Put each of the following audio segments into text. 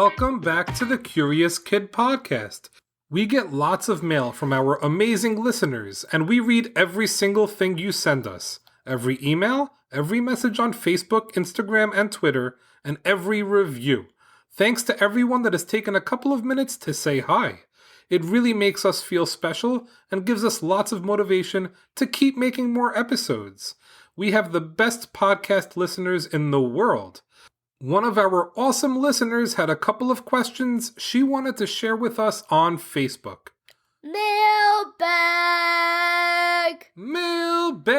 Welcome back to the Curious Kid podcast. We get lots of mail from our amazing listeners, and we read every single thing you send us. Every email, every message on Facebook, Instagram, and Twitter, and every review. Thanks to everyone that has taken a couple of minutes to say hi. It really makes us feel special and gives us lots of motivation to keep making more episodes. We have the best podcast listeners in the world. One of our awesome listeners had a couple of questions she wanted to share with us on Facebook. Mailbag! Mailbag!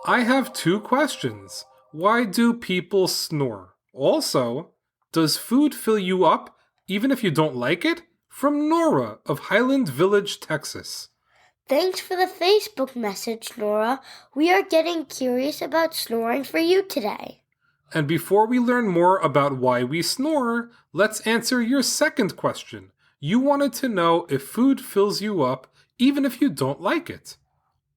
I have 2 questions. Why do people snore? Also, does food fill you up even if you don't like it? From Nora of Highland Village, Texas. Thanks for the Facebook message, Nora. We are getting curious about snoring for you today. And before we learn more about why we snore, let's answer your second question. You wanted to know if food fills you up even if you don't like it.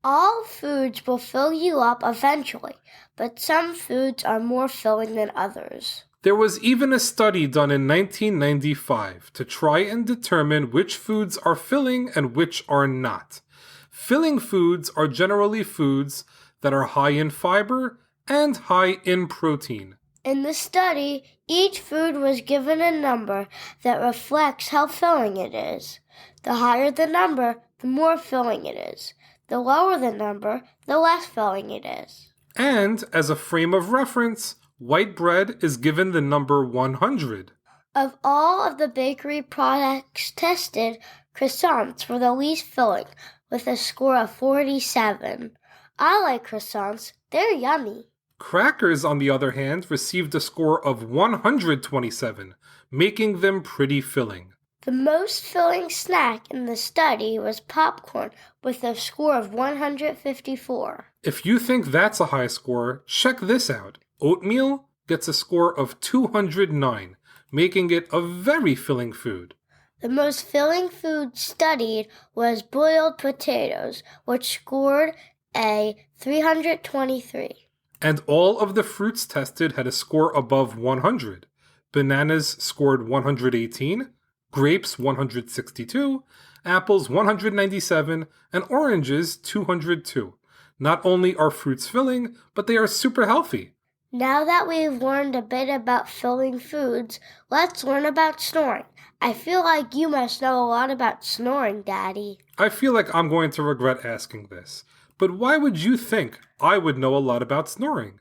All foods will fill you up eventually, but some foods are more filling than others. There was even a study done in 1995 to try and determine which foods are filling and which are not. Filling foods are generally foods that are high in fiber and high in protein. In the study, each food was given a number that reflects how filling it is. The higher the number, the more filling it is. The lower the number, the less filling it is. And, as a frame of reference, white bread is given the number 100. Of all of the bakery products tested, croissants were the least filling, with a score of 47. I like croissants. They're yummy. Crackers, on the other hand, received a score of 127, making them pretty filling. The most filling snack in the study was popcorn, with a score of 154. If you think that's a high score, check this out. Oatmeal gets a score of 209, making it a very filling food. The most filling food studied was boiled potatoes, which scored a 323. And all of the fruits tested had a score above 100. Bananas scored 118, grapes 162, apples 197, and oranges 202. Not only are fruits filling, but they are super healthy. Now that we've learned a bit about filling foods, let's learn about snoring. I feel like you must know a lot about snoring, Daddy. I feel like I'm going to regret asking this, but why would you think I would know a lot about snoring?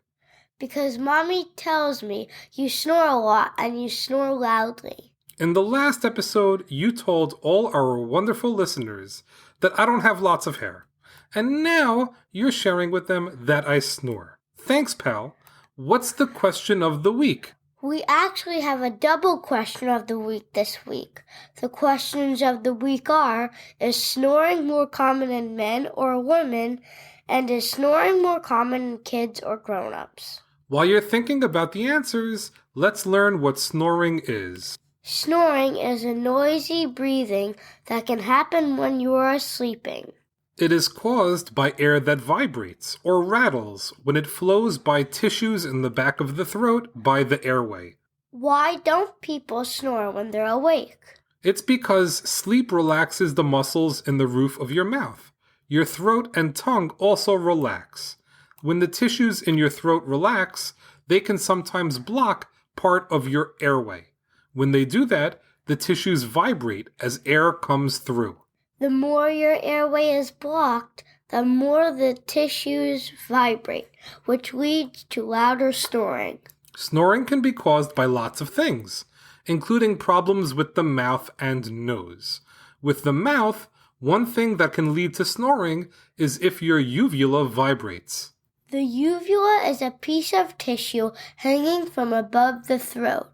Because Mommy tells me you snore a lot and you snore loudly. In the last episode, you told all our wonderful listeners that I don't have lots of hair, and now you're sharing with them that I snore. Thanks, pal. What's the question of the week? We actually have a double question of the week this week. The questions of the week are, is snoring more common in men or women? And is snoring more common in kids or grown-ups? While you're thinking about the answers, let's learn what snoring is. Snoring is a noisy breathing that can happen when you are sleeping. It is caused by air that vibrates or rattles when it flows by tissues in the back of the throat by the airway. Why don't people snore when they're awake? It's because sleep relaxes the muscles in the roof of your mouth. Your throat and tongue also relax. When the tissues in your throat relax, they can sometimes block part of your airway. When they do that, the tissues vibrate as air comes through. The more your airway is blocked, the more the tissues vibrate, which leads to louder snoring. Snoring can be caused by lots of things, including problems with the mouth and nose. With the mouth, one thing that can lead to snoring is if your uvula vibrates. The uvula is a piece of tissue hanging from above the throat.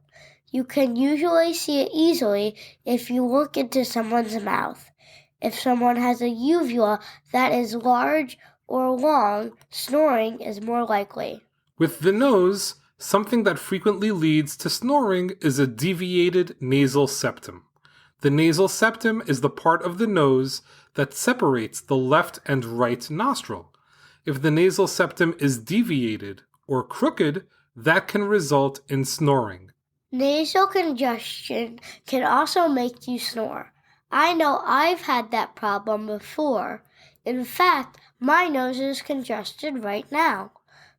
You can usually see it easily if you look into someone's mouth. If someone has a uvula that is large or long, snoring is more likely. With the nose, something that frequently leads to snoring is a deviated nasal septum. The nasal septum is the part of the nose that separates the left and right nostril. If the nasal septum is deviated or crooked, That can result in snoring. Nasal congestion can also make you snore. I know I've had that problem before. In fact, my nose is congested right now.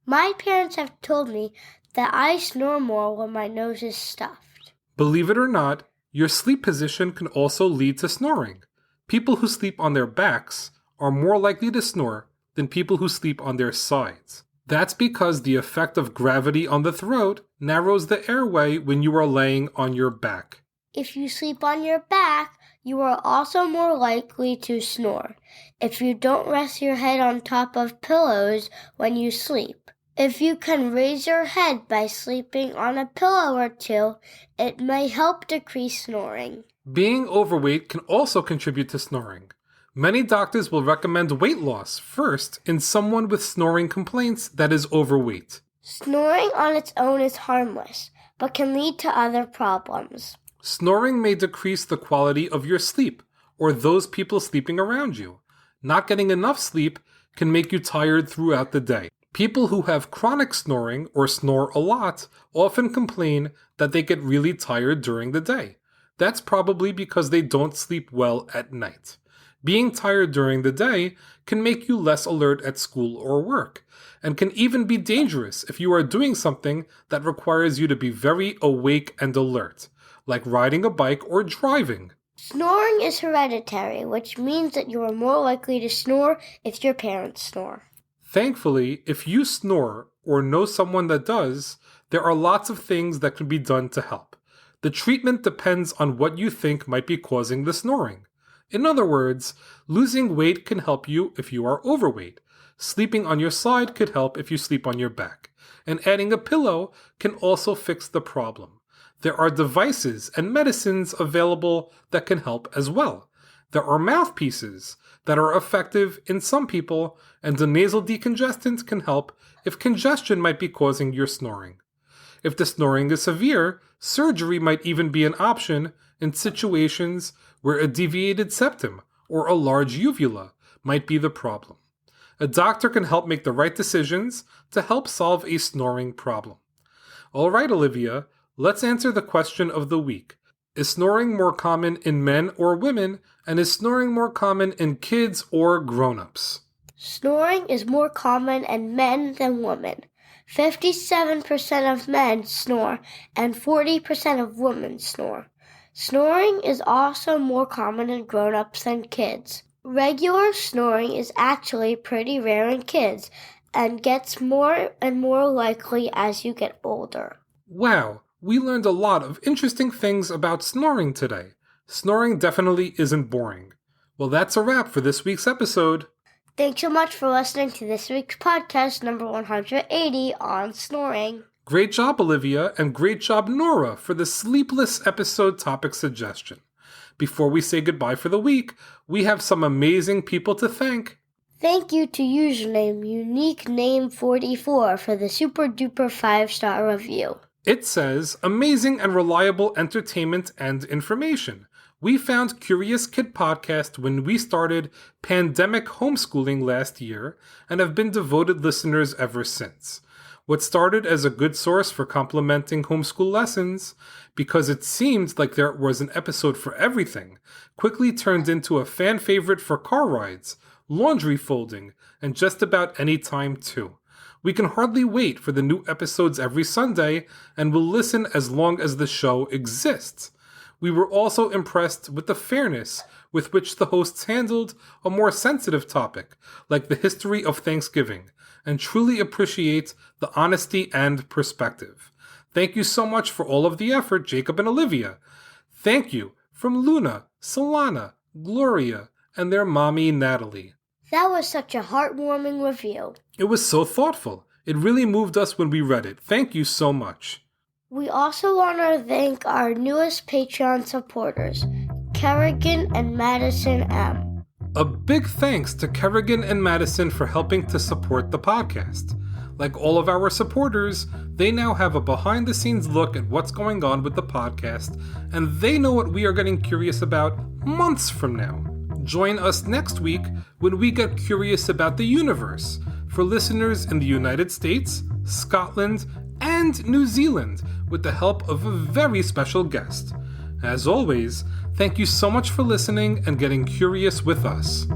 My parents have told me that I snore more when my nose is stuffed. Believe it or not, your sleep position can also lead to snoring. People who sleep on their backs are more likely to snore than people who sleep on their sides. That's because the effect of gravity on the throat narrows the airway when you are laying on your back. If you sleep on your back, you are also more likely to snore if you don't rest your head on top of pillows when you sleep. If you can raise your head by sleeping on a pillow or two, it may help decrease snoring. Being overweight can also contribute to snoring. Many doctors will recommend weight loss first in someone with snoring complaints that is overweight. Snoring on its own is harmless, but can lead to other problems. Snoring may decrease the quality of your sleep or those people sleeping around you. Not getting enough sleep can make you tired throughout the day. People who have chronic snoring or snore a lot often complain that they get really tired during the day. That's probably because they don't sleep well at night. Being tired during the day can make you less alert at school or work, and can even be dangerous if you are doing something that requires you to be very awake and alert, like riding a bike or driving. Snoring is hereditary, which means that you are more likely to snore if your parents snore. Thankfully, if you snore or know someone that does, there are lots of things that can be done to help. The treatment depends on what you think might be causing the snoring. In other words, losing weight can help you if you are overweight. Sleeping on your side could help if you sleep on your back. And adding a pillow can also fix the problem. There are devices and medicines available that can help as well. There are mouthpieces that are effective in some people, and a nasal decongestant can help if congestion might be causing your snoring. If the snoring is severe, surgery might even be an option in situations where a deviated septum or a large uvula might be the problem. A doctor can help make the right decisions to help solve a snoring problem. All right, Olivia, let's answer the question of the week. Is snoring more common in men or women, and is snoring more common in kids or grown-ups? Snoring is more common in men than women. 57% of men snore and 40% of women snore. Snoring is also more common in grown-ups than kids. Regular snoring is actually pretty rare in kids and gets more and more likely as you get older. Wow, we learned a lot of interesting things about snoring today. Snoring definitely isn't boring. Well, that's a wrap for this week's episode. Thanks so much for listening to this week's podcast, number 180, on snoring. Great job, Olivia, and great job, Nora, for the sleepless episode topic suggestion. Before we say goodbye for the week, we have some amazing people to thank. Thank you to username UniqueName44 for the super duper 5-star review. It says, amazing and reliable entertainment and information. We found Curious Kid Podcast when we started pandemic homeschooling last year and have been devoted listeners ever since. What started as a good source for complementing homeschool lessons, because it seemed like there was an episode for everything, quickly turned into a fan favorite for car rides, laundry folding, and just about any time too. We can hardly wait for the new episodes every Sunday and will listen as long as the show exists. We were also impressed with the fairness with which the hosts handled a more sensitive topic, like the history of Thanksgiving, and truly appreciate the honesty and perspective. Thank you so much for all of the effort, Jacob and Olivia. Thank you from Luna, Solana, Gloria, and their mommy, Natalie. That was such a heartwarming review. It was so thoughtful. It really moved us when we read it. Thank you so much. We also want to thank our newest Patreon supporters, Kerrigan and Madison M. A big thanks to Kerrigan and Madison for helping to support the podcast. Like all of our supporters, they now have a behind-the-scenes look at what's going on with the podcast, and they know what we are getting curious about months from now. Join us next week when we get curious about the universe for listeners in the United States, Scotland, and New Zealand with the help of a very special guest. As always, thank you so much for listening and getting curious with us.